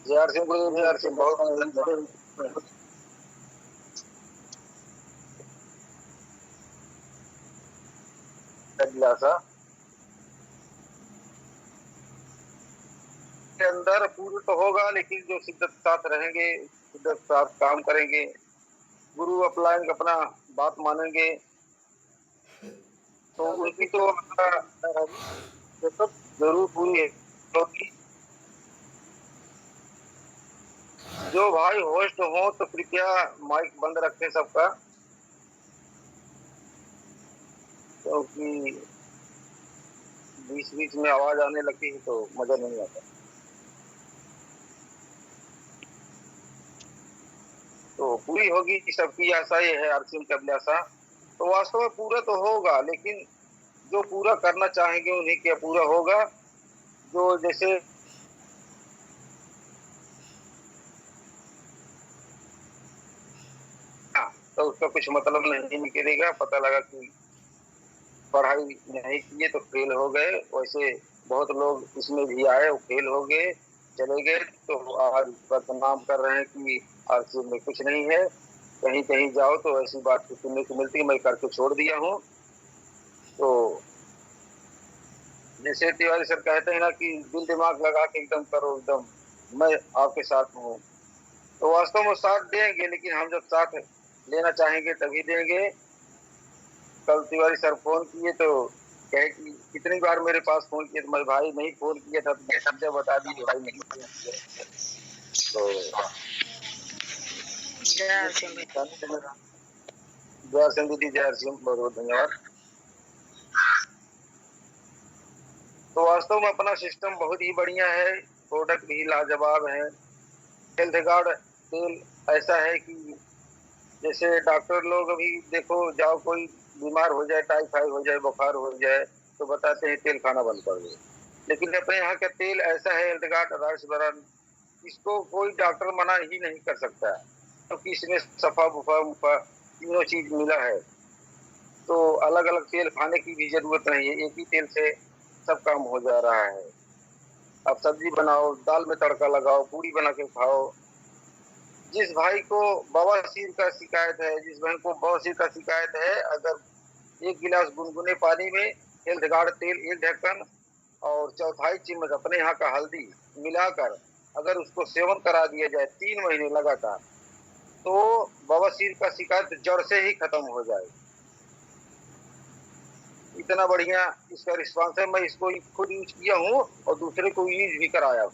JR Singh बहुत अभिलाषा के अंदर पूर्ण तो होगा, लेकिन जो शिद्दत के साथ रहेंगे, शिद्दत के साथ काम करेंगे, गुरु अपलाएंगे, अपना बात मानेंगे, तो उनकी तो जरूर पूरी होगी। जो भाई होस्ट हो तो कृपया माइक बंद रखें सबका, क्योंकि बीच बीच में आवाज आने लगती है तो मजा नहीं आता। तो पूरी होगी कि सबकी आशा ये है, अर्जुन की अभिलाषा। तो वास्तव में पूरा तो होगा, लेकिन जो पूरा करना चाहेंगे उन्हीं के पूरा होगा। जो जैसे तो उसका कुछ मतलब नहीं निकलेगा। पता लगा कि पढ़ाई नहीं किए तो फेल हो गए, वैसे बहुत लोग इसमें भी आए, वो फेल हो गए, चले गए, तो आज बदनाम कर रहे हैं कि आरसी में कुछ नहीं है। कहीं कहीं जाओ तो ऐसी बात सुनने को मिलती है, मैं करके छोड़ दिया हूँ। तो जैसे तिवारी सर कहते हैं ना कि दिल दिमाग लगा के एकदम करो, एकदम मैं आपके साथ हूँ। तो वास्तव में साथ देंगे, लेकिन हम जब साथ लेना चाहेंगे तभी देंगे। कल तिवारी सर फोन किए तो कहे कि कितनी बार मेरे पास फोन किए, तो मैं भाई नहीं फोन किया था, तो सब जब बता दी भाई नहीं फोन किया। तो जय सिंह दीदी, जय सिंह, बहुत बहुत धन्यवाद। तो वास्तव में अपना सिस्टम बहुत ही बढ़िया है, प्रोडक्ट भी लाजवाब है। हेल्थ गार्ड तेल ऐसा है कि जैसे डॉक्टर लोग अभी देखो, जाओ कोई बीमार हो जाए, टाइफाइड हो जाए, बुखार हो जाए, तो बताते हैं तेल खाना बंद कर दो। लेकिन अपने यहाँ का तेल ऐसा है, हेल्थ गार्ड राइसबरन, इसको कोई डॉक्टर मना ही नहीं कर सकता, क्योंकि इसमें सफा बुफा मुफा तीनों चीज मिला है। तो अलग अलग तेल खाने की भी जरूरत नहीं है, एक ही तेल से सब काम हो जा रहा है। अब सब्जी बनाओ, दाल में तड़का लगाओ, पूरी बना के खाओ। जिस भाई को बवासीर का शिकायत है, जिस बहन को बवासीर का शिकायत है, अगर 1 गिलास गुनगुने पानी में हेल्थ गार्ड तेल 1 ढक्कन और 1/4 चम्मच अपने यहाँ का हल्दी मिलाकर अगर उसको सेवन करा दिया जाए 3 महीने लगातार, तो बवासीर का शिकायत जड़ से ही खत्म हो जाएगी। इतना बढ़िया इसका रिस्पांस है। मैं इसको खुद यूज किया हूँ और दूसरे को यूज भी कराया हूँ,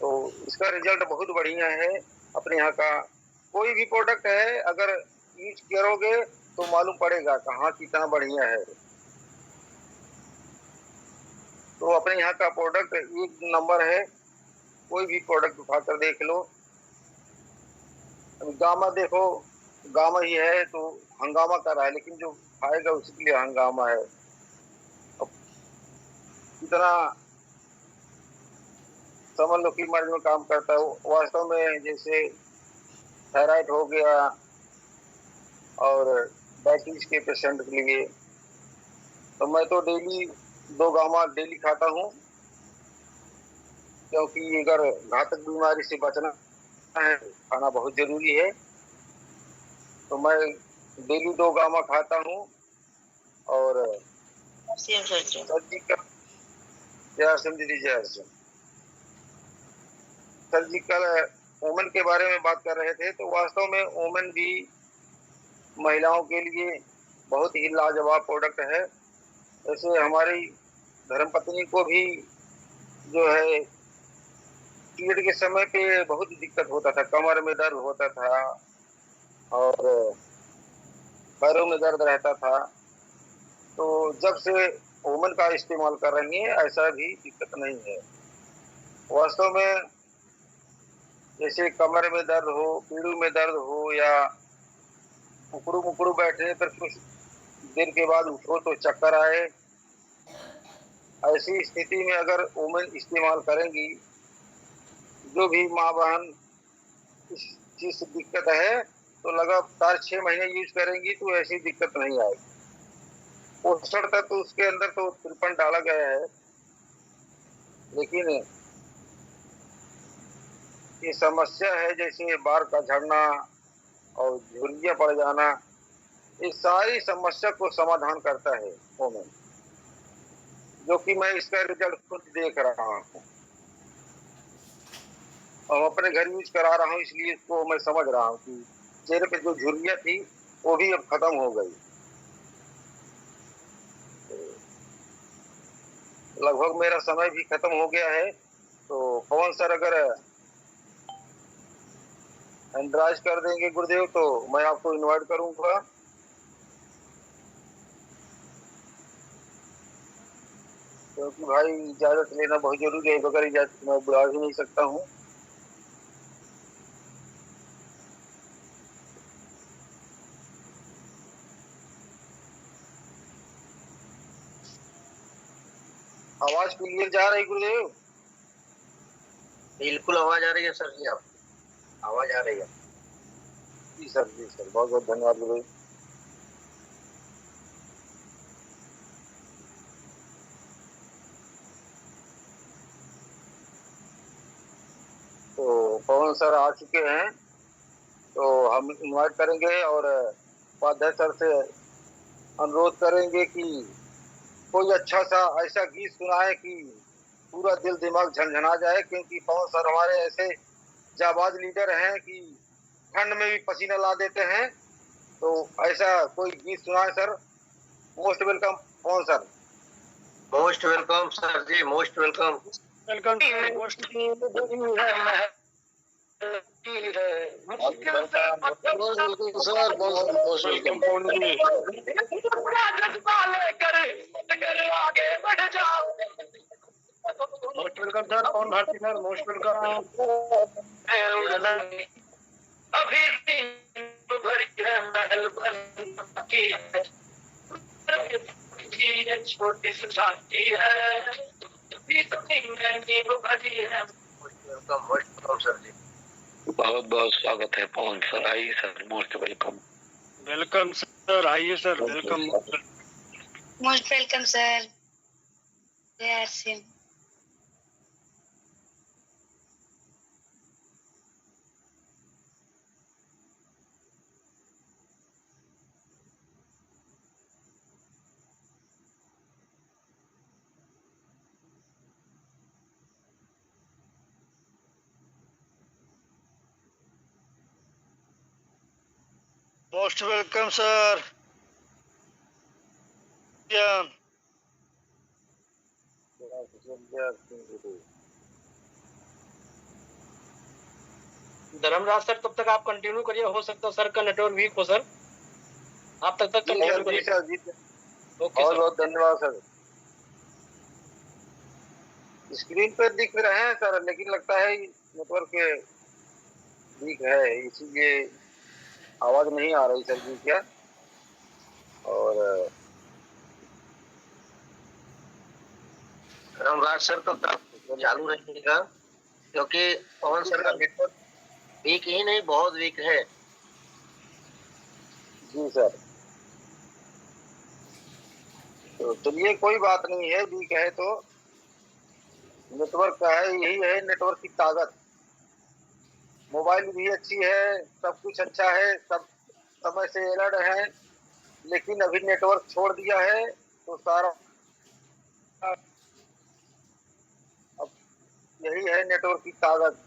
तो इसका रिजल्ट बहुत बढ़िया है। अपने यहाँ का कोई भी प्रोडक्ट है, अगर यूज करोगे तो मालूम पड़ेगा कहाँ कितना बढ़िया है। तो अपने यहाँ का प्रोडक्ट 1 नंबर है, कोई भी प्रोडक्ट उठाकर देख लो। गामा देखो, गामा ही है तो हंगामा कर रहा है, लेकिन जो खाएगा उसके लिए हंगामा है। इतना समझ लो कि मर्ज में काम करता है वास्तव में। जैसे थायराइड हो गया और डायबिटीज के पेशेंट के लिए। तो मैं तो डेली 2 गामा डेली खाता हूँ, क्योंकि अगर घातक बीमारी से बचना है खाना बहुत जरूरी है। तो मैं डेली 2 गामा खाता हूँ और सर्जिकल सर्जिकल ओमन के बारे में बात कर रहे थे। तो वास्तव में ओमन भी महिलाओं के लिए बहुत ही लाजवाब प्रोडक्ट है। जैसे हमारी धर्मपत्नी को भी जो है पीरियड के समय पे बहुत दिक्कत होता था, कमर में दर्द होता था और पैरों में दर्द रहता था। तो जब से ओमन का इस्तेमाल कर रही हैं ऐसा भी दिक्कत नहीं है। वास्तव में जैसे कमर में दर्द हो, पीढ़ू में दर्द हो या उकड़ू मुकड़ू बैठने पर कुछ देर के बाद उठो तो चक्कर आए, ऐसी स्थिति में अगर ओमन इस्तेमाल करेंगी, जो भी माँ बहन इस चीज से दिक्कत है तो लगातार 6 महीने यूज करेंगी तो ऐसी दिक्कत नहीं आएगी। पोस्टर तक तो उसके अंदर तो तिरपन डाला गया है, लेकिन ये समस्या है जैसे बाल का झड़ना और झुर्रियां पड़ जाना, इस सारी समस्या को समाधान करता है ओमन, जो कि मैं इसका रिजल्ट खुद देख रहा हूँ और अपने घर यूज करा रहा हूँ, इसलिए इसको मैं समझ रहा हूँ कि चेहरे पे जो झुर्रियां थी वो भी अब खत्म हो गई। लगभग मेरा समय भी खत्म हो गया है। तो पवन सर अगर एंड्राइज कर देंगे गुरुदेव तो मैं आपको इनवाइट करूंगा। क्योंकि भाई इजाजत लेना बहुत जरूरी है, बगैर इजाजत मैं बुला ही नहीं सकता हूँ। आवाज क्लियर जा रही गुरुदेव? बिल्कुल आवाज आ रही है सर जी, आप आवाज आ रही है। जी सर, जी सर, बहुत बहुत धन्यवाद गुरुदेव। तो पवन सर आ चुके हैं, तो हम इनवाइट करेंगे और उपाध्याय सर से अनुरोध करेंगे कि कोई अच्छा सा ऐसा गीत सुनाए कि पूरा दिल दिमाग झंझना जाए, क्योंकि पवन सर हमारे ऐसे जाबाज लीडर हैं कि ठंड में भी पसीना ला देते हैं। तो ऐसा कोई गीत सुनाए sir. Most welcome Pawan sir. Most welcome sir ji, most welcome. Welcome most welcome sir, Pawan Bharti sir, most welcome. अभी भरी है महल की है, छोटी सी शादी है, भरी है। Most welcome sir ji. बहुत बहुत स्वागत है पवन सर, आइए sir, most welcome. Welcome sir, आइए sir, welcome. Most welcome sir. Jai Singh. Most welcome sir. Dharmraj sir, तब तक आप कंटिन्यू करिए, हो सकता है सर का नेटवर्क वीक हो सर, आप तब तक कंटिन्यू करिए। ओके, बहुत बहुत धन्यवाद सर। स्क्रीन पर दिख रहे हैं सर, लेकिन लगता है नेटवर्क वीक है, इसीलिए आवाज नहीं आ रही सर जी क्या। और धर्मराज सर तो चालू रहेगा, क्योंकि पवन सर का नेटवर्क वीक ही नहीं, बहुत वीक है। जी सर। तो चलिए कोई बात नहीं है, वीक है तो नेटवर्क का है, यही है नेटवर्क की ताकत। मोबाइल भी अच्छी है, सब कुछ अच्छा है, सब समय से अलर्ट है, लेकिन अभी नेटवर्क छोड़ दिया है तो सारा, अब यही है नेटवर्क की ताकत।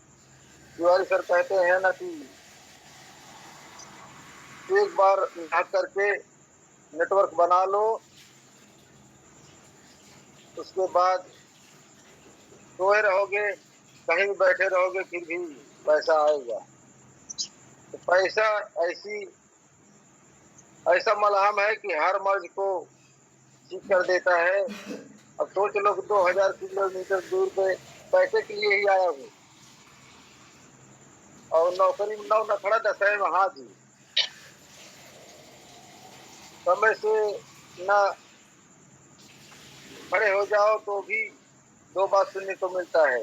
तिवारी सर कहते हैं ना कि एक बार हैक करके नेटवर्क बना लो, उसके बाद सोए रहोगे, कहीं भी बैठे रहोगे, फिर भी पैसा आएगा। तो पैसा ऐसी ऐसा मलहम है कि हर मर्ज को ठीक कर देता है। अब सोच लो कि 2000 किलोमीटर दूर पे पैसे के लिए ही आया हूँ, और नौकरी में नौ नखड़ा दस है वहां जी। समय से न खड़े हो जाओ तो भी दो बात सुनने को मिलता है।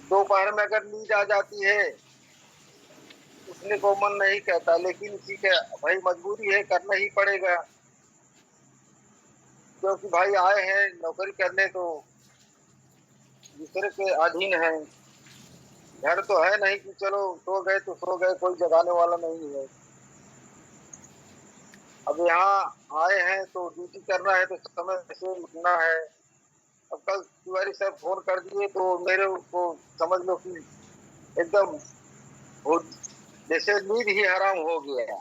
दोपहर में अगर नींद आ जाती है, उठने को मन नहीं कहता, लेकिन ठीक है भाई, मजबूरी है, करना ही पड़ेगा, क्योंकि भाई आए हैं नौकरी करने, तो दूसरे के अधीन है। घर तो है नहीं कि चलो सो गए तो सो गए, कोई जगाने वाला नहीं है। अब यहाँ आए हैं तो ड्यूटी करना है, तो समय से उठना है। अब कल तिवारी साहब फोन कर दिए तो मेरे को समझ लो कि एकदम जैसे नींद ही हराम हो गया।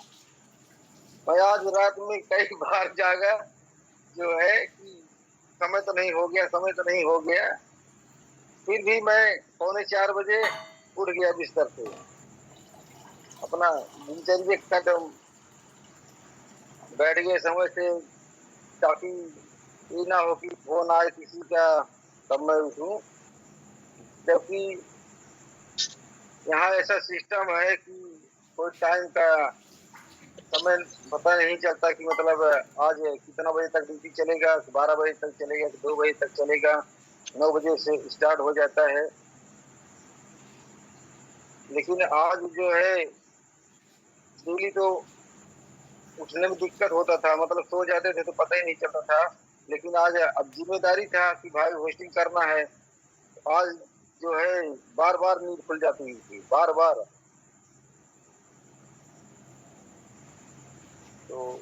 मैं आज रात में कई बार जागा, जो है कि समय तो नहीं हो गया, समय तो नहीं हो गया, फिर भी मैं 3:45 बजे उठ गया बिस्तर से, अपना दिनचर्या कदम बैठ गए समय से, ताकि ये ना हो कि फोन आए किसी का तब मैं उठूं। जबकि यहाँ ऐसा सिस्टम है कि कोई टाइम का समय पता नहीं चलता, कि मतलब आज कितना बजे तक ड्यूटी चलेगा, 12 बजे तक चलेगा, 2 बजे तक चलेगा, 9 बजे से स्टार्ट हो जाता है। लेकिन आज जो है डेली तो उठने में दिक्कत होता था, मतलब सो जाते थे तो पता ही नहीं चलता था। लेकिन आज अब जिम्मेदारी था कि भाई होस्टिंग करना है, आज जो है बार बार नींद खुल जाती थी, बार बार। तो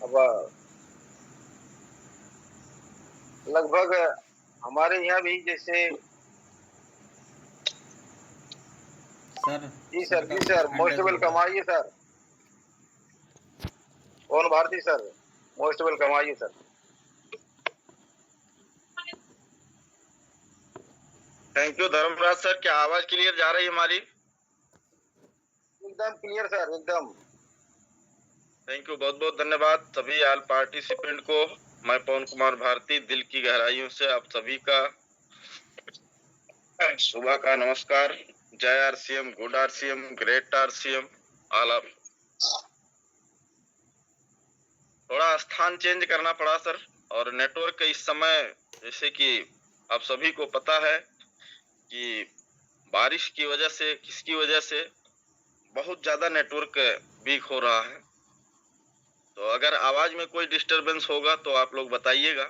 अब लगभग हमारे यहाँ भी जैसे, sir ji sir, ji sir, most welcome, आइए सर। कौन भारती सर, मोस्ट वेलकम, आइए sir. Thank you Dharmraj sir. क्या आवाज क्लियर जा रही है हमारी? एकदम क्लियर सर, एकदम। थैंक यू, बहुत बहुत धन्यवाद सभी ऑल पार्टिसिपेंट को। मैं पवन कुमार भारती, दिल की गहराइयों से आप सभी का सुबह का नमस्कार। जय RCM, good RCM, great RCM, all of. थोड़ा स्थान चेंज करना पड़ा सर, और नेटवर्क इस समय जैसे कि आप सभी को पता है कि बारिश की वजह से, किसकी वजह से बहुत ज्यादा नेटवर्क वीक हो रहा है। तो अगर आवाज में कोई डिस्टरबेंस होगा तो आप लोग बताइएगा।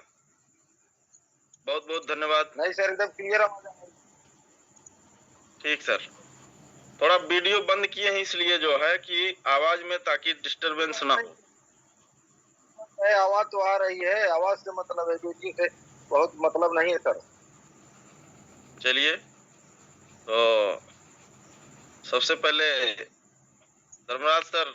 बहुत बहुत धन्यवाद। नहीं सर, एकदम क्लियर आवाज आ रही है। ठीक सर। थोड़ा वीडियो बंद किए हैं इसलिए जो है कि आवाज में, ताकि डिस्टरबेंस ना हो। आवाज तो आ रही है, आवाज से मतलब है, ड्यूटी से बहुत मतलब नहीं है सर। चलिए, तो सबसे पहले धर्मराज सर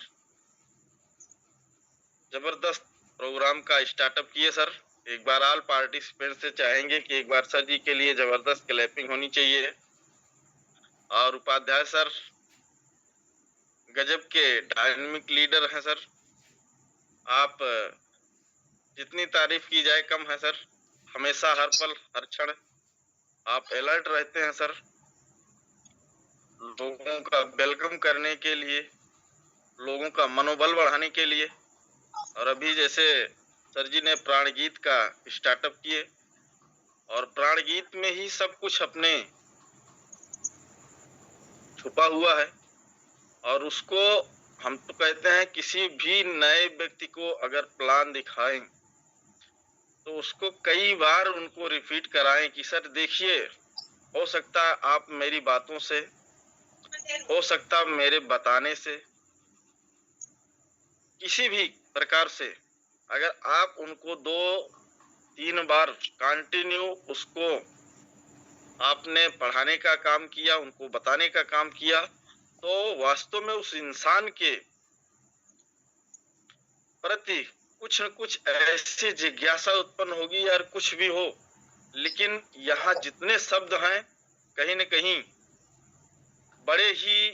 जबरदस्त प्रोग्राम का स्टार्टअप किए सर। एक बार ऑल पार्टिसिपेंट से चाहेंगे कि एक बार सर जी के लिए जबरदस्त क्लैपिंग होनी चाहिए। और उपाध्याय सर गजब के डायनामिक लीडर हैं सर। आप जितनी तारीफ की जाए कम है सर। हमेशा हर पल हर क्षण आप अलर्ट रहते हैं सर, लोगों का वेलकम करने के लिए, लोगों का मनोबल बढ़ाने के लिए। और अभी जैसे सर जी ने प्राण गीत का स्टार्टअप किए और प्राण गीत में ही सब कुछ अपने छुपा हुआ है। और उसको हम तो कहते हैं किसी भी नए व्यक्ति को अगर प्लान दिखाएं तो उसको कई बार उनको रिपीट कराएं कि सर देखिए, हो सकता है आप मेरी बातों से, हो सकता मेरे बताने से, किसी भी प्रकार से अगर आप उनको 2-3 बार कंटिन्यू उसको आपने पढ़ाने का काम किया, उनको बताने का काम किया, तो वास्तव में उस इंसान के प्रति कुछ न कुछ ऐसी जिज्ञासा उत्पन्न होगी यार, कुछ भी हो, लेकिन यहाँ जितने शब्द हैं कहीं न कहीं बड़े ही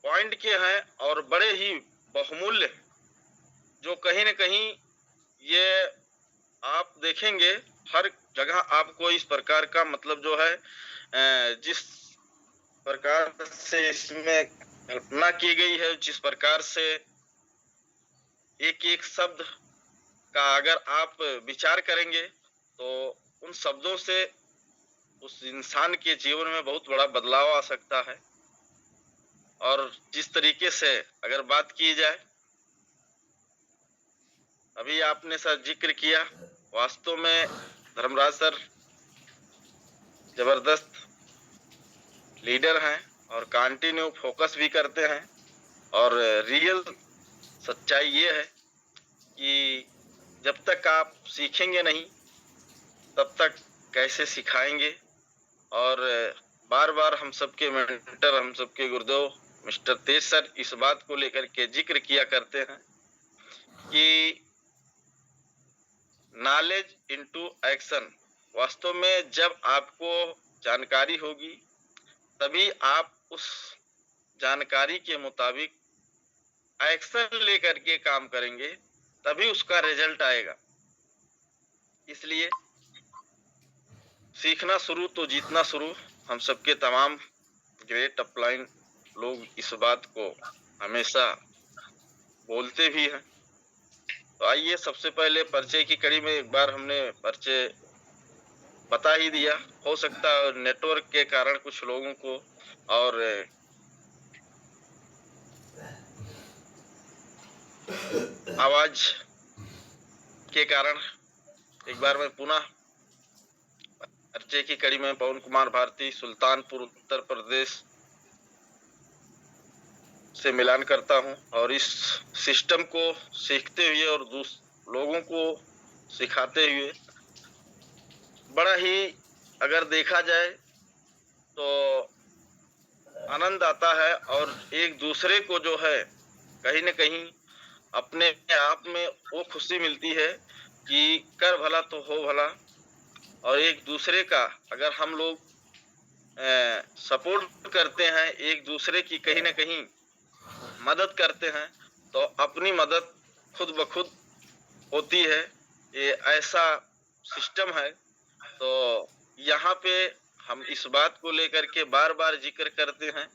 पॉइंट के हैं और बड़े ही बहुमूल्य, जो कहीं न कहीं ये आप देखेंगे हर जगह आपको इस प्रकार का मतलब जो है जिस प्रकार से इसमें कल्पना की गई है, जिस प्रकार से एक एक शब्द का अगर आप विचार करेंगे तो उन शब्दों से उस इंसान के जीवन में बहुत बड़ा बदलाव आ सकता है। और जिस तरीके से अगर बात की जाए, अभी आपने सर जिक्र किया, वास्तव में धर्मराज सर जबरदस्त लीडर हैं और कंटिन्यू फोकस भी करते हैं। और रियल सच्चाई ये है कि जब तक आप सीखेंगे नहीं तब तक कैसे सिखाएंगे। और बार बार हम सबके मेंटर, हम सबके गुरुदेव मिस्टर तेज सर इस बात को लेकर के जिक्र किया करते हैं कि नॉलेज इनटू एक्शन। वास्तव में जब आपको जानकारी होगी तभी आप उस जानकारी के मुताबिक एक्शन लेकर के काम करेंगे, तभी उसका रिजल्ट आएगा। इसलिए सीखना शुरू तो जीतना शुरू, हम सबके तमाम ग्रेट अपलाइन लोग इस बात को हमेशा बोलते भी हैं। तो आइए, सबसे पहले परिचय की कड़ी में एक बार हमने परिचय बता ही दिया। हो सकता है नेटवर्क के कारण कुछ लोगों को और आवाज के कारण एक बार मैं पुनः परिचय की कड़ी में पवन कुमार भारती, सुल्तानपुर उत्तर प्रदेश से मिलान करता हूं। और इस सिस्टम को सीखते हुए और लोगों को सिखाते हुए बड़ा ही अगर देखा जाए तो आनंद आता है और एक दूसरे को जो है कहीं न कहीं अपने आप में वो खुशी मिलती है कि कर भला तो हो भला। और एक दूसरे का अगर हम लोग सपोर्ट करते हैं, एक दूसरे की कहीं न कहीं मदद करते हैं, तो अपनी मदद खुद ब खुद होती है। ये ऐसा सिस्टम है। तो यहाँ पे हम इस बात को लेकर के बार बार जिक्र करते हैं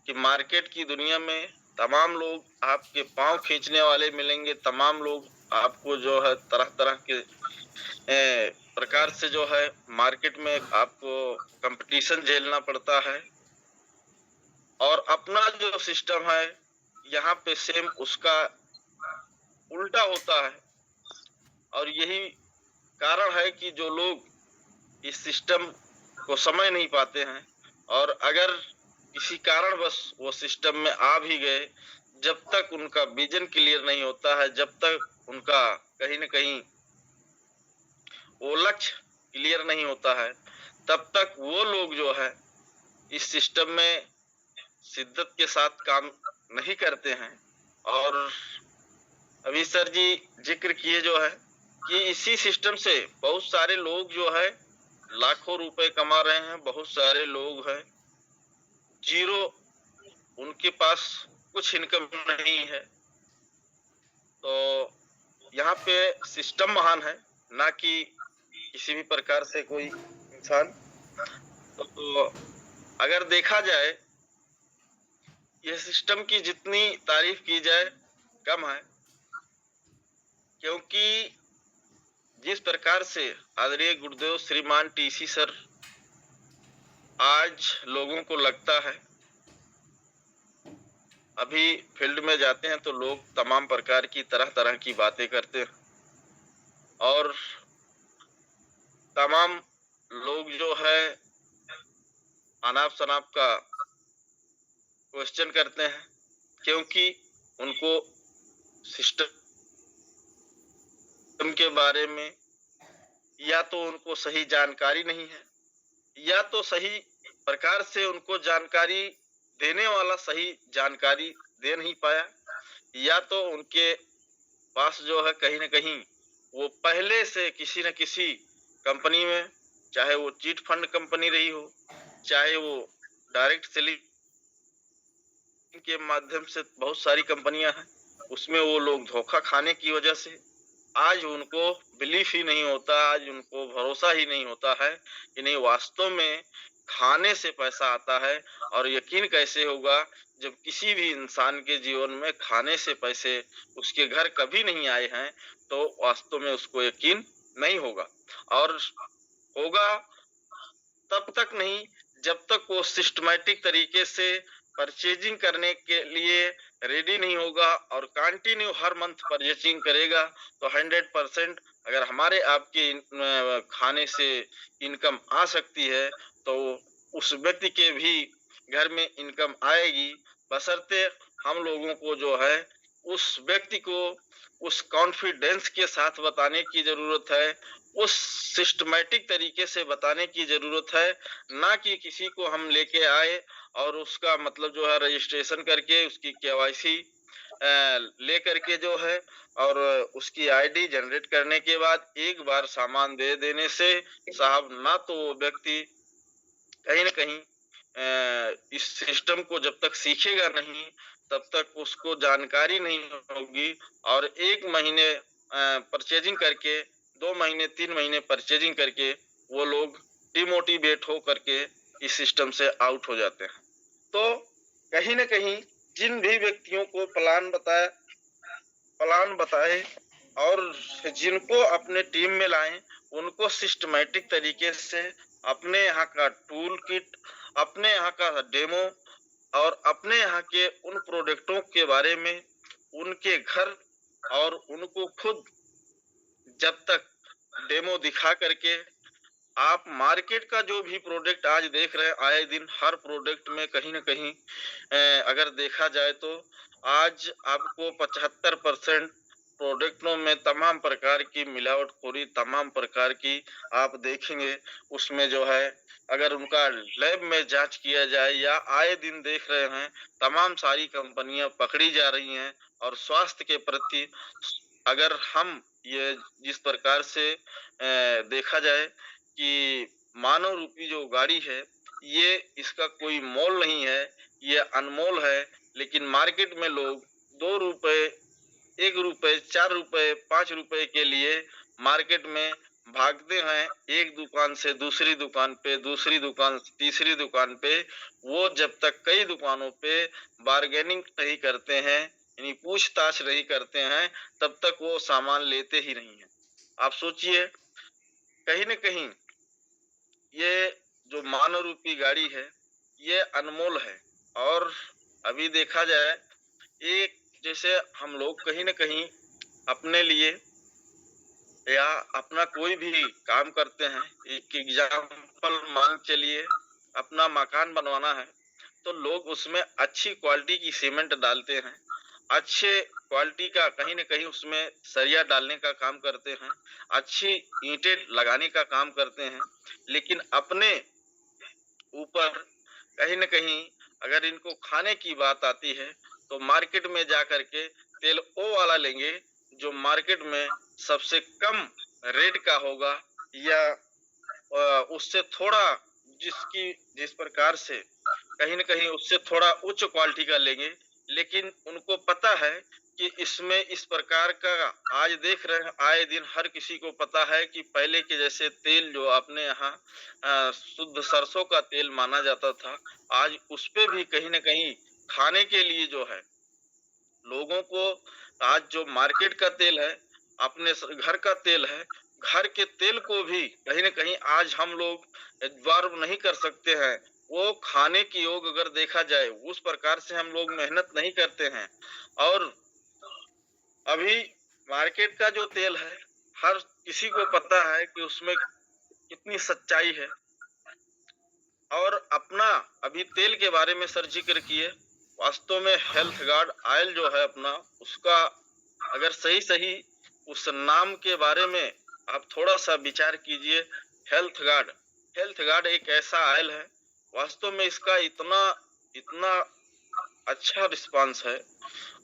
कि मार्केट की दुनिया में तमाम लोग आपके पांव खींचने वाले मिलेंगे, तमाम लोग आपको जो है तरह तरह के प्रकार से जो है मार्केट में आपको कंपटीशन झेलना पड़ता है। और अपना जो सिस्टम है यहाँ पे सेम उसका उल्टा होता है। और यही कारण है कि जो लोग इस सिस्टम को समझ नहीं पाते हैं, और अगर किसी कारणवश वो सिस्टम में आ भी गए, जब तक उनका विजन क्लियर नहीं होता है, जब तक उनका कहीं न कहीं वो लक्ष्य क्लियर नहीं होता है, तब तक वो लोग जो है इस सिस्टम में शिद्दत के साथ काम नहीं करते हैं। और अभी सर जी जिक्र किए जो है कि इसी सिस्टम से बहुत सारे लोग जो है लाखों रुपए कमा रहे हैं, बहुत सारे लोग हैं जीरो, उनके पास कुछ इनकम नहीं है। तो यहाँ पे सिस्टम महान है, ना कि किसी भी प्रकार से कोई इंसान। तो अगर देखा जाए यह सिस्टम की जितनी तारीफ की जाए कम है। क्योंकि जिस प्रकार से आदरणीय गुरुदेव श्रीमान टीसी सर आज लोगों को लगता है, अभी फील्ड में जाते हैं तो लोग तमाम प्रकार की तरह तरह की बातें करते हैं और तमाम लोग जो है अनाप शनाप का क्वेश्चन करते हैं, क्योंकि उनको सिस्टम के बारे में या तो उनको सही जानकारी नहीं है, या तो सही प्रकार से उनको जानकारी देने वाला सही जानकारी दे नहीं पाया, या तो उनके पास जो है कहीं न कहीं वो पहले से किसी न किसी कंपनी में, चाहे वो चिट फंड कंपनी रही हो, चाहे वो डायरेक्ट सेलिंग के माध्यम से बहुत सारी कंपनियां हैं, उसमें वो लोग धोखा खाने की वजह से आज उनको बिलीफ ही नहीं होता, आज उनको भरोसा ही नहीं होता है कि नहीं वास्तव में खाने से पैसा आता है। और यकीन कैसे होगा जब किसी भी इंसान के जीवन में खाने से पैसे उसके घर कभी नहीं आए हैं, तो वास्तव में उसको यकीन नहीं होगा। और होगा तब तक नहीं जब तक वो सिस्टमैटिक तरीके से परचेजिंग करने के लिए रेडी नहीं होगा और कंटिन्यू हर मंथ परचेजिंग करेगा, तो 100% अगर हमारे आपके खाने से इनकम आ सकती है तो उस व्यक्ति के भी घर में इनकम आएगी, बशर्ते हम लोगों को जो है उस व्यक्ति को उस कॉन्फिडेंस के साथ बताने की जरूरत है, उस सिस्टमैटिक तरीके से बताने की जरूरत है, ना कि किसी को हम लेके आए और उसका मतलब जो है रजिस्ट्रेशन करके उसकी केवाईसी ले करके जो है और उसकी आईडी जनरेट करने के बाद एक बार सामान दे देने से साहब ना तो वो व्यक्ति कहीं न कहीं इस सिस्टम को जब तक सीखेगा नहीं तब तक उसको जानकारी नहीं होगी, और 1 महीने परचेजिंग करके 2 महीने 3 महीने परचेजिंग करके वो लोग डिमोटिवेट हो करके इस सिस्टम से आउट हो जाते हैं। तो कहीं न कहीं जिन भी व्यक्तियों को प्लान बताए और जिनको अपने टीम में लाएं, उनको सिस्टमैटिक तरीके से अपने यहाँ का टूल किट, अपने यहाँ का डेमो और अपने यहाँ के उन प्रोडक्टों के बारे में उनके घर और उनको खुद जब तक डेमो दिखा करके आप मार्केट का जो भी प्रोडक्ट आज देख रहे हैं, आए दिन हर प्रोडक्ट में कहीं न कहीं अगर देखा जाए तो आज आपको 75% प्रोडक्टों में तमाम प्रकार की मिलावटखोरी, तमाम प्रकार की आप देखेंगे उसमें जो है अगर उनका लैब में जांच किया जाए या आए दिन देख रहे हैं तमाम सारी कंपनियां पकड़ी जा रही हैं। और स्वास्थ्य के प्रति अगर हम ये जिस प्रकार से देखा जाए कि मानव रूपी जो गाड़ी है ये इसका कोई मोल नहीं है, ये अनमोल है, लेकिन मार्केट में लोग 2 रुपए 1 रुपए 4 रुपए 5 रुपए के लिए मार्केट में भागते हैं, एक दुकान से दूसरी दुकान पे, दूसरी दुकान तीसरी दुकान पे, वो जब तक कई दुकानों पे बार्गेनिंग नहीं करते हैं यानी पूछताछ नहीं करते हैं तब तक वो सामान लेते ही नहीं है। आप सोचिए कहीं न कहीं ये जो मानव रूपी गाड़ी है ये अनमोल है। और अभी देखा जाए एक जैसे हम लोग कहीं न कहीं अपने लिए या अपना कोई भी काम करते हैं, एक एग्जाम्पल मान चलिए अपना मकान बनवाना है तो लोग उसमें अच्छी क्वालिटी की सीमेंट डालते हैं, अच्छे क्वालिटी का कहीं न कहीं उसमें सरिया डालने का काम करते हैं, अच्छी ईंटें लगाने का काम करते हैं, लेकिन अपने ऊपर कहीं न कहीं अगर इनको खाने की बात आती है तो मार्केट में जा करके तेल ओ वाला लेंगे जो मार्केट में सबसे कम रेट का होगा या उससे थोड़ा जिस प्रकार से कहीं न कहीं उससे थोड़ा उच्च क्वालिटी का लेंगे, लेकिन उनको पता है कि इसमें इस प्रकार का आज देख रहे हैं आए दिन हर किसी को पता है कि पहले के जैसे तेल जो अपने यहाँ शुद्ध सरसों का तेल माना जाता था, आज उस पे भी कहीं न कहीं खाने के लिए जो है लोगों को आज जो मार्केट का तेल है अपने घर का तेल है, घर के तेल को भी कहीं न कहीं आज हम लोग एब्जॉर्ब नहीं कर सकते हैं। वो खाने की योग अगर देखा जाए उस प्रकार से हम लोग मेहनत नहीं करते हैं। और अभी मार्केट का जो तेल है हर किसी को पता है कि उसमें कितनी सच्चाई है। और अपना अभी तेल के बारे में सर जिक्र किए, वास्तव में हेल्थ गार्ड ऑयल जो है अपना, उसका अगर सही उस नाम के बारे में आप थोड़ा सा विचार कीजिए। हेल्थ गार्ड एक ऐसा ऑयल है, वास्तव में इसका इतना अच्छा रिस्पांस है,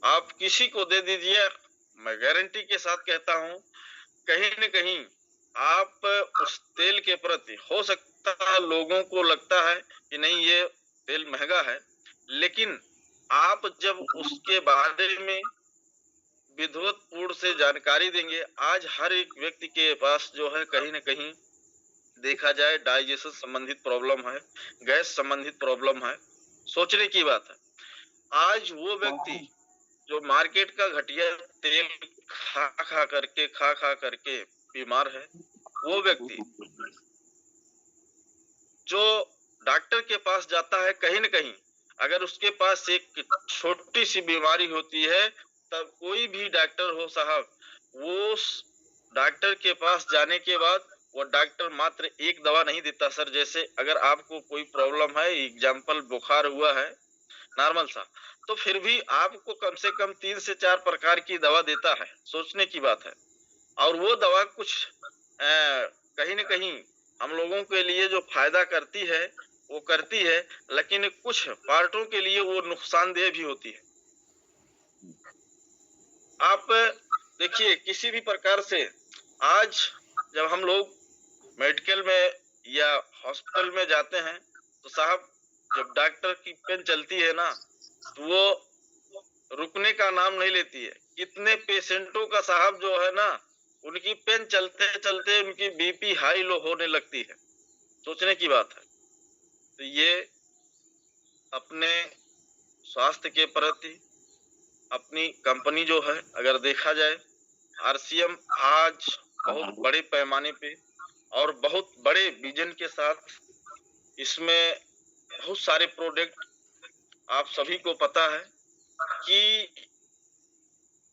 आप किसी को दे दीजिए, मैं गारंटी के साथ कहता हूं कहीं न कहीं आप उस तेल के प्रति, हो सकता है लोगों को लगता है कि नहीं ये तेल महंगा है, लेकिन आप जब उसके बारे में विधिवतपूर्ण से जानकारी देंगे, आज हर एक व्यक्ति के पास जो है कहीं न कहीं देखा जाए डाइजेशन संबंधित प्रॉब्लम है, गैस संबंधित प्रॉब्लम है। सोचने की बात है, आज वो व्यक्ति जो मार्केट का घटिया तेल खा करके बीमार है, वो व्यक्ति जो डॉक्टर के पास जाता है, कहीं न कहीं अगर उसके पास एक छोटी सी बीमारी होती है, तब कोई भी डॉक्टर हो साहब, वो डॉक्टर के पास जाने के बाद वो डॉक्टर मात्र एक दवा नहीं देता सर। जैसे अगर आपको कोई प्रॉब्लम है, एग्जाम्पल बुखार हुआ है नॉर्मल सा, तो फिर भी आपको कम से कम 3 से 4 प्रकार की दवा देता है। सोचने की बात है। और वो दवा कुछ कहीं न कहीं हम लोगों के लिए जो फायदा करती है वो करती है, लेकिन कुछ पार्टों के लिए वो नुकसानदेह भी होती है। आप देखिए किसी भी प्रकार से आज जब हम लोग मेडिकल में या हॉस्पिटल में जाते हैं, तो साहब जब डॉक्टर की पेन चलती है ना, तो वो रुकने का नाम नहीं लेती है। कितने पेशेंटों का साहब जो है ना, उनकी पेन चलते चलते उनकी बीपी हाई लो होने लगती है। सोचने की बात है। तो ये अपने स्वास्थ्य के प्रति अपनी कंपनी जो है, अगर देखा जाए आरसीएम आज बहुत बड़े पैमाने पे और बहुत बड़े विजन के साथ इसमें बहुत सारे प्रोडक्ट, आप सभी को पता है कि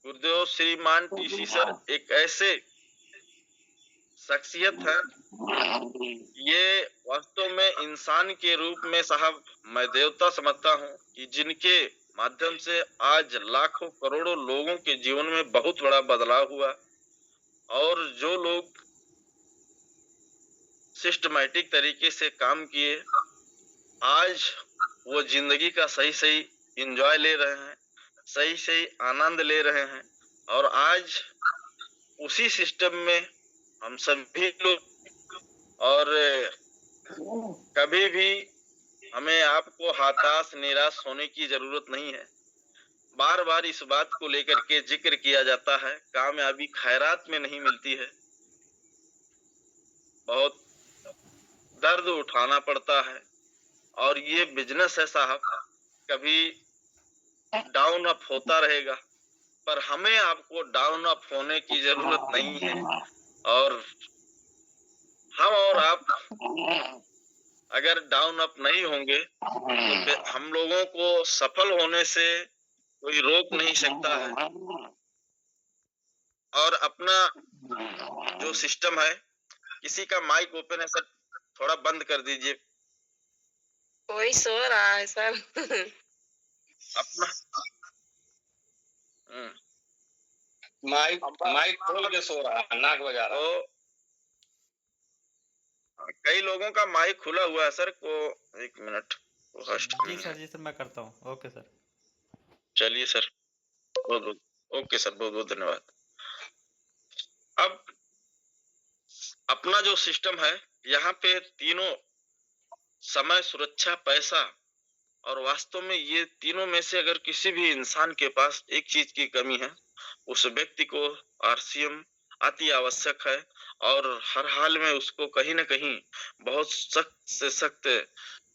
गुरुदेव श्रीमान टीसी सर एक ऐसे शख्सियत है, ये वास्तव में इंसान के रूप में साहब मैं देवता समझता हूँ कि जिनके माध्यम से आज लाखों करोड़ों लोगों के जीवन में बहुत बड़ा बदलाव हुआ। और जो लोग सिस्टमैटिक तरीके से काम किए, आज वो जिंदगी का सही एंजॉय ले रहे हैं, सही आनंद ले रहे हैं। और आज उसी सिस्टम में हम सभी लोग, और कभी भी हमें आपको हताश निराश होने की जरूरत नहीं है। बार बार इस बात को लेकर के जिक्र किया जाता है, कामयाबी खैरात में नहीं मिलती है, बहुत दर्द उठाना पड़ता है। और ये बिजनेस है साहब, कभी डाउन अप होता रहेगा, पर हमें आपको डाउन अप होने की जरूरत नहीं है। और हम और आप अगर डाउन अप नहीं होंगे तो हम लोगों को सफल होने से कोई रोक नहीं सकता है। और अपना जो सिस्टम है, किसी का माइक ओपन है सर, थोड़ा बंद कर दीजिए। कोई सो रहा है सर। अपना माइक खोल के सो रहा है, नाक बजा रहा है। कई लोगों का माइक खुला हुआ है सर को। एक मिनट जी सर मैं करता हूँ। Okay sir. चलिए सर, बहुत ओके सर, बहुत बहुत धन्यवाद। अब अपना जो सिस्टम है, यहाँ पे तीनों समय, सुरक्षा, पैसा, और वास्तव में ये तीनों में से अगर किसी भी इंसान के पास एक चीज की कमी है, उस व्यक्ति को आरसीएम अति आवश्यक है। और हर हाल में उसको कहीं ना कहीं बहुत सख्त से सख्त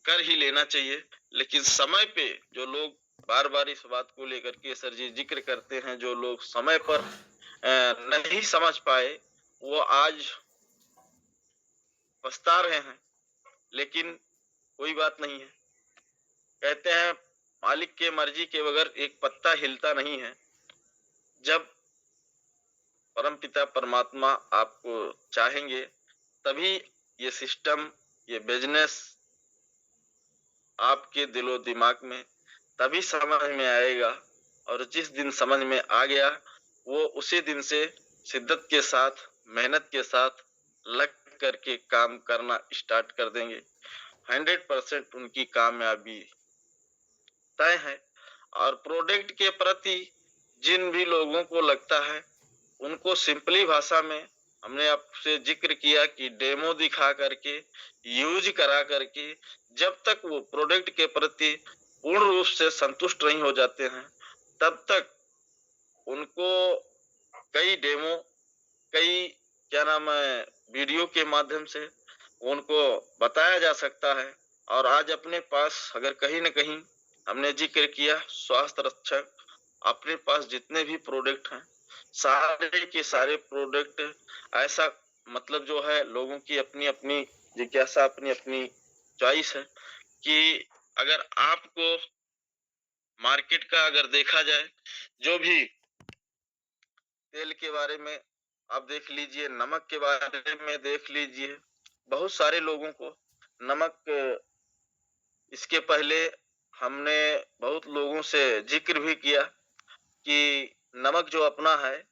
कर ही लेना चाहिए। लेकिन समय पे जो लोग बार बार इस बात को लेकर के सर जी जिक्र करते हैं, जो लोग समय पर नहीं समझ पाए वो आज पछता रहे हैं, लेकिन कोई बात नहीं है। कहते हैं मालिक के मर्जी के बगैर एक पत्ता हिलता नहीं है। जब परमपिता परमात्मा आपको चाहेंगे तभी ये सिस्टम, ये बिजनेस आपके दिलो दिमाग में तभी समझ में आएगा, और जिस दिन समझ में आ गया वो उसी दिन से शिद्दत के साथ, मेहनत के साथ लग करके काम करना स्टार्ट कर देंगे। 100% उनकी कामयाबी तय है। और प्रोडक्ट के प्रति जिन भी लोगों को लगता है उनको सिंपली भाषा में हमने आपसे जिक्र किया कि डेमो दिखा करके, यूज करा करके, जब तक वो प्रोडक्ट के प्रति पूर्ण रूप से संतुष्ट नहीं हो जाते हैं तब तक उनको कई डेमो, कई क्या नाम है वीडियो के माध्यम से उनको बताया जा सकता है। और आज अपने पास अगर कहीं न कहीं हमने जिक्र किया स्वास्थ्य रक्षक, अपने पास जितने भी प्रोडक्ट हैं सारे के सारे प्रोडक्ट ऐसा मतलब जो है लोगों की अपनी अपनी जिज्ञासा, अपनी अपनी चॉइस है कि अगर आपको मार्केट का अगर देखा जाए, जो भी तेल के बारे में आप देख लीजिए, नमक के बारे में देख लीजिए, बहुत सारे लोगों को नमक, इसके पहले हमने बहुत लोगों से जिक्र भी किया कि नमक जो अपना है,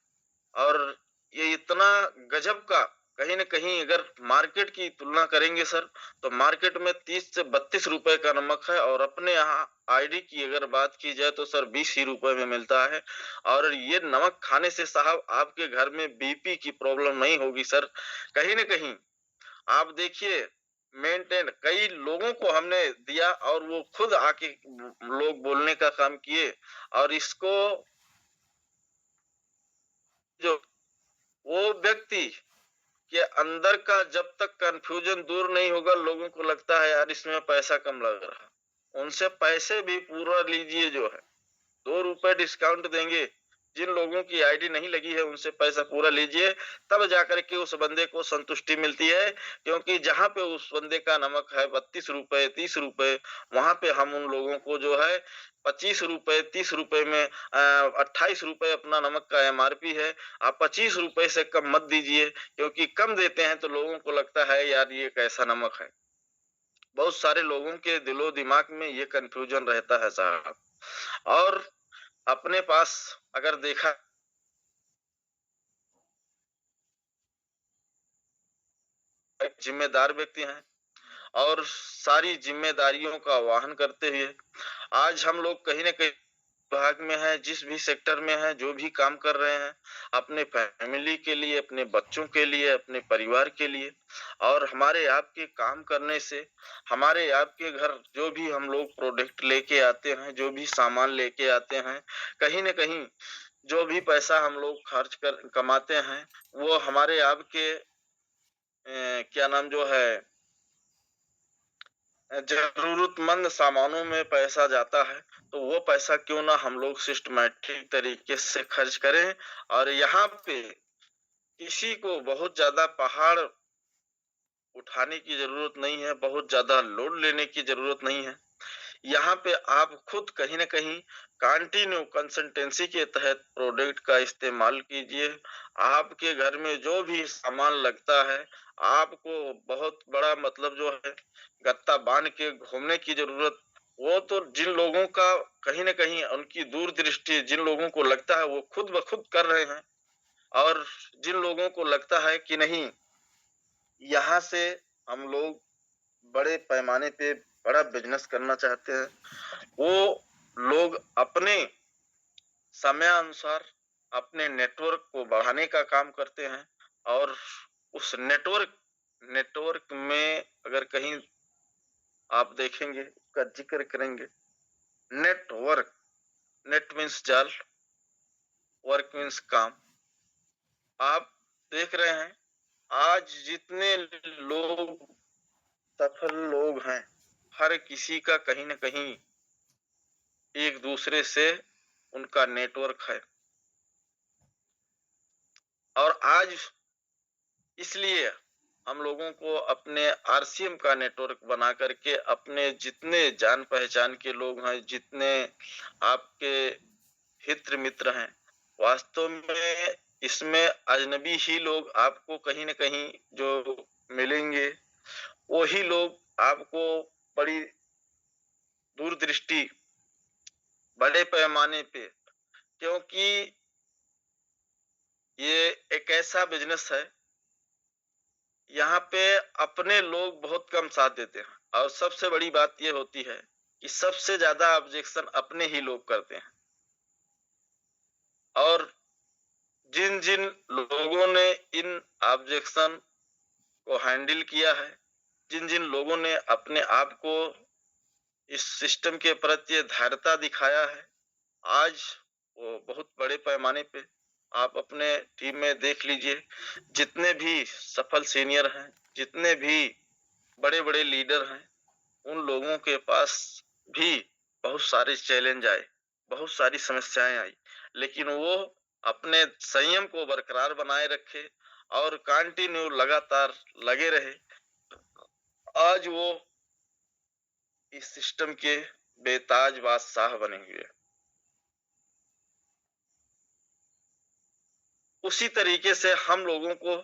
और ये इतना गजब का, कहीं न कहीं अगर मार्केट की तुलना करेंगे सर तो मार्केट में 30 से 32 रुपए का नमक है, और अपने यहाँ आईडी की अगर बात की जाए तो सर 20 ही रुपए में मिलता है। और ये नमक खाने से साहब आपके घर में बीपी की प्रॉब्लम नहीं होगी सर। कहीं न कहीं आप देखिए मेंटेन कई लोगों को हमने दिया और वो खुद आके लोग बोलने का काम किए, और इसको जो वो व्यक्ति के अंदर का जब तक कंफ्यूजन दूर नहीं होगा, लोगों को लगता है यार इसमें पैसा कम लग रहा, उनसे पैसे भी पूरा लीजिए, जो है 2 रुपए डिस्काउंट देंगे। जिन लोगों की आईडी नहीं लगी है उनसे पैसा पूरा लीजिए, तब जाकर के उस बंदे को संतुष्टि मिलती है। क्योंकि जहां पे उस बंदे का नमक है 32 रुपए 30 रुपए, वहां पे हम उन लोगों को जो है 25 रुपए 30 रुपए में 28 रुपए अपना नमक का एमआरपी है। आप 25 रुपए से कम मत दीजिए, क्योंकि कम देते हैं तो लोगों को लगता है यार ये कैसा नमक है। बहुत सारे लोगों के दिलो दिमाग में ये कंफ्यूजन रहता है साहब। और अपने पास अगर देखा एक जिम्मेदार व्यक्ति हैं और सारी जिम्मेदारियों का वाहन करते हुए आज हम लोग कहीं न कहीं विभाग में है, जिस भी सेक्टर में है, जो भी काम कर रहे हैं अपने फैमिली के लिए, अपने बच्चों के लिए, अपने परिवार के लिए, और हमारे आपके काम करने से हमारे आपके घर जो भी हम लोग प्रोडक्ट लेके आते हैं, जो भी सामान लेके आते हैं, कहीं न कहीं जो भी पैसा हम लोग खर्च कर कमाते हैं वो हमारे आपके क्या नाम जो है जरूरतमंद सामानों में पैसा जाता है, तो वो पैसा क्यों ना हम लोग सिस्टमैटिक तरीके से खर्च करें। और यहाँ पे किसी को बहुत ज्यादा पहाड़ उठाने की जरूरत नहीं है, बहुत ज्यादा लोड लेने की जरूरत नहीं है। यहाँ पे आप खुद कहीं न कहीं कंटिन्यू कंसिस्टेंसी के तहत प्रोडक्ट का इस्तेमाल कीजिए। आपके घर में जो भी सामान लगता है आपको बहुत बड़ा मतलब जो है गत्ता बांध के घूमने की जरूरत, वो तो जिन लोगों का कहीं न कहीं उनकी दूरदृष्टि, जिन लोगों को लगता है वो खुद ब खुद कर रहे हैं, और जिन लोगों को लगता है कि नहीं यहाँ से हम लोग बड़े पैमाने पे बड़ा बिजनेस करना चाहते हैं, वो लोग अपने समय अनुसार अपने नेटवर्क को बढ़ाने का काम करते हैं। और उस नेटवर्क में अगर कहीं आप देखेंगे उसका जिक्र करेंगे, नेटवर्क, नेट मीन्स जाल, वर्क मीन्स काम। आप देख रहे हैं आज जितने लोग सफल लोग हैं हर किसी का कहीं न कहीं एक दूसरे से उनका नेटवर्क है। और आज इसलिए हम लोगों को अपने आरसीएम का नेटवर्क बना करके अपने जितने जान पहचान के लोग हैं, जितने आपके हित मित्र हैं, वास्तव में इसमें अजनबी ही लोग आपको कहीं न कहीं जो मिलेंगे, वही लोग आपको बड़ी दूरदृष्टि, बड़े पैमाने पे, क्योंकि ये एक ऐसा बिजनेस है, यहाँ पे अपने लोग बहुत कम साथ देते हैं और सबसे बड़ी बात ये होती है कि सबसे ज्यादा ऑब्जेक्शन अपने ही लोग करते हैं। और जिन जिन लोगों ने इन ऑब्जेक्शन को हैंडल किया है, जिन जिन लोगों ने अपने आप को इस सिस्टम के प्रति धैर्यता दिखाया है, आज वो बहुत बड़े पैमाने पे आप अपने टीम में देख लीजिए, जितने भी सफल सीनियर हैं, जितने भी बड़े बड़े लीडर हैं, उन लोगों के पास भी बहुत सारे चैलेंज आए, बहुत सारी समस्याएं आई, लेकिन वो अपने संयम को बरकरार बनाए रखे और कंटिन्यू लगातार लगे रहे। आज वो इस सिस्टम के बेताज बादशाह बने हुए। उसी तरीके से हम लोगों को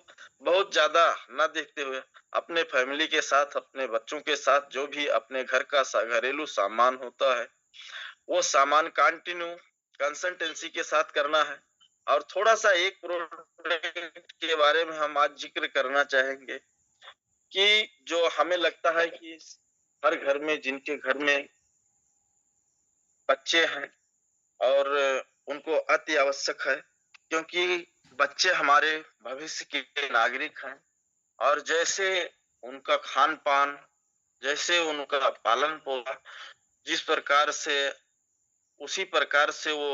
बहुत ज्यादा न देखते हुए अपने फैमिली के साथ, अपने बच्चों के साथ जो भी अपने घर का घरेलू सामान होता है, वो सामान कंटिन्यू कंसिस्टेंसी के साथ करना है। और थोड़ा सा एक प्रोडक्ट के बारे में हम आज जिक्र करना चाहेंगे कि जो हमें लगता है कि हर घर में, जिनके घर में बच्चे हैं और उनको अति आवश्यक है, क्योंकि बच्चे हमारे भविष्य के नागरिक हैं और जैसे उनका खान पान, जैसे उनका पालन पोषण जिस प्रकार से, उसी प्रकार से वो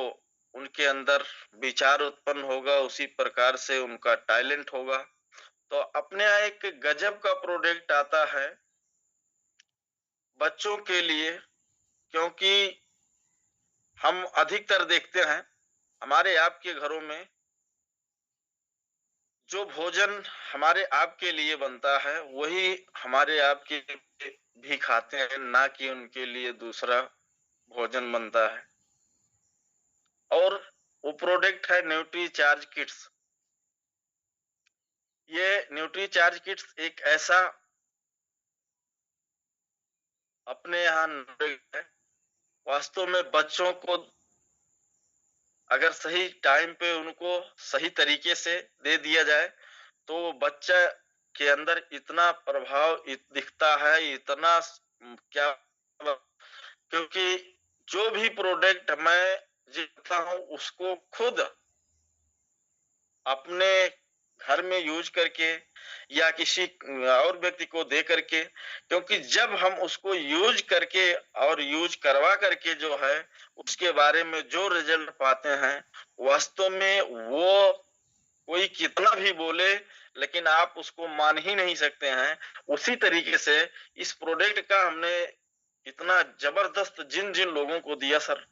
उनके अंदर विचार उत्पन्न होगा, उसी प्रकार से उनका टैलेंट होगा। तो अपने यहाँ एक गजब का प्रोडक्ट आता है बच्चों के लिए, क्योंकि हम अधिकतर देखते हैं हमारे आपके घरों में जो भोजन हमारे आपके लिए बनता है वही हमारे आपके भी खाते हैं, ना कि उनके लिए दूसरा भोजन बनता है। और वो प्रोडक्ट है न्यूट्री चार्ज किट्स। ये न्यूट्री चार्ज किट्स एक ऐसा अपने यहाँ है, वास्तव में बच्चों को अगर सही टाइम पे उनको सही तरीके से दे दिया जाए तो बच्चा के अंदर इतना प्रभाव दिखता है, इतना क्या, क्योंकि जो भी प्रोडक्ट मैं जीता हूं उसको खुद अपने घर में यूज करके या किसी और व्यक्ति को दे करके, क्योंकि जब हम उसको यूज करके और यूज करवा करके जो है उसके बारे में जो रिजल्ट पाते हैं, वास्तव में वो कोई कितना भी बोले लेकिन आप उसको मान ही नहीं सकते हैं। उसी तरीके से इस प्रोडक्ट का हमने इतना जबरदस्त जिन जिन लोगों को दिया सर,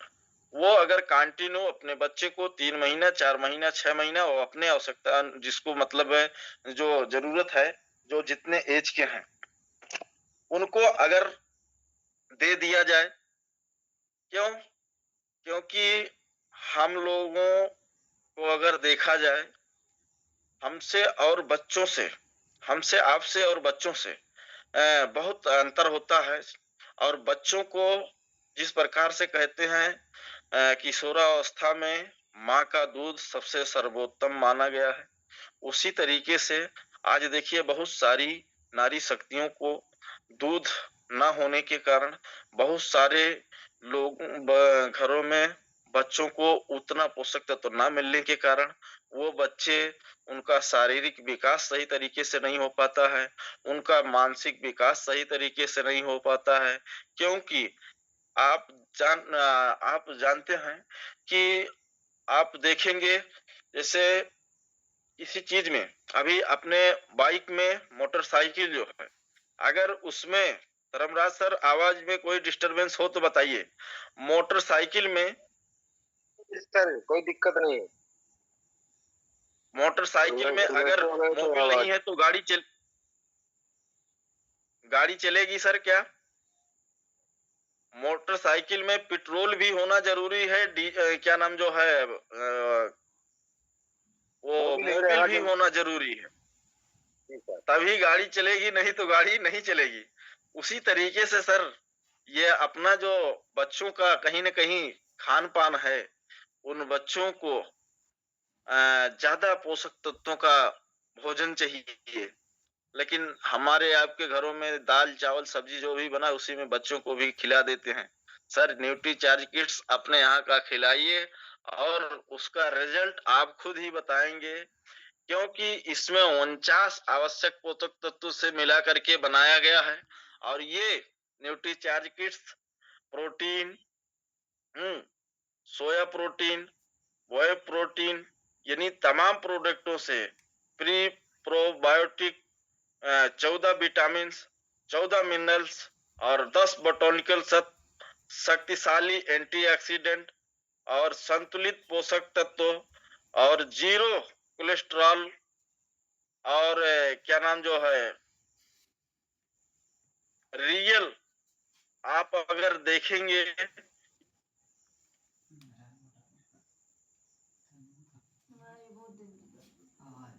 वो अगर कंटिन्यू अपने बच्चे को 3 महीना, 4 महीना, 6 महीना और अपने आवश्यकता जिसको मतलब है, जो जरूरत है, जो जितने एज के हैं उनको अगर दे दिया जाए, क्यों? क्योंकि हम लोगों को अगर देखा जाए, हमसे और बच्चों से, हमसे आपसे और बच्चों से बहुत अंतर होता है। और बच्चों को जिस प्रकार से कहते हैं किशोरावस्था में माँ का दूध सबसे सर्वोत्तम माना गया है, उसी तरीके से आज देखिए बहुत सारी नारी शक्तियों को दूध न होने के कारण बहुत सारे लोग घरों में बच्चों को उतना पोषक तत्व न मिलने के कारण वो बच्चे, उनका शारीरिक विकास सही तरीके से नहीं हो पाता है, उनका मानसिक विकास सही तरीके से नहीं हो पाता है। क्योंकि आप जानते हैं कि आप देखेंगे जैसे किसी चीज में, अभी अपने बाइक में मोटरसाइकिल जो है, अगर उसमें धर्मराज सर आवाज में कोई डिस्टरबेंस हो तो बताइए। मोटरसाइकिल में सर कोई दिक्कत नहीं है। मोटरसाइकिल में अगर मोबिल नहीं है तो गाड़ी चलेगी सर क्या? मोटरसाइकिल में पेट्रोल भी होना जरूरी है, क्या नाम जो है वो मोबिल भी होना जरूरी है, तभी गाड़ी चलेगी, नहीं तो गाड़ी नहीं चलेगी। उसी तरीके से सर ये अपना जो बच्चों का कहीं न कहीं खान पान है, उन बच्चों को ज्यादा पोषक तत्वों का भोजन चाहिए, लेकिन हमारे आपके घरों में दाल चावल सब्जी जो भी बना उसी में बच्चों को भी खिला देते हैं। सर न्यूट्री चार्ज किट्स अपने यहाँ का खिलाइए और उसका रिजल्ट आप खुद ही बताएंगे, क्योंकि इसमें 49 आवश्यक पोषक तत्व से मिला करके बनाया गया है। और ये nutri charge kits protein, soya protein, whey protein यानी तमाम प्रोडक्टों से प्री प्रोबायोटिक, 14 विटामिन, 14 मिनरल्स और 10 बोटैनिकल शक्तिशाली एंटीऑक्सीडेंट और संतुलित पोषक तत्व और 0 कोलेस्ट्रॉल और क्या नाम जो है रियल, आप अगर देखेंगे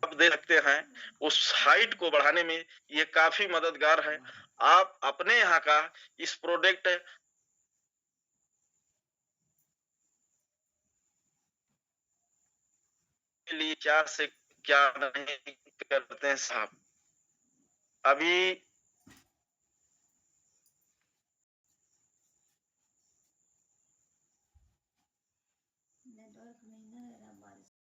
आप दे सकते हैं, उस हाइट को बढ़ाने में ये काफी मददगार है। आप अपने यहाँ का इस प्रोडक्ट के लिए क्या से क्या नहीं करते हैं साहब। अभी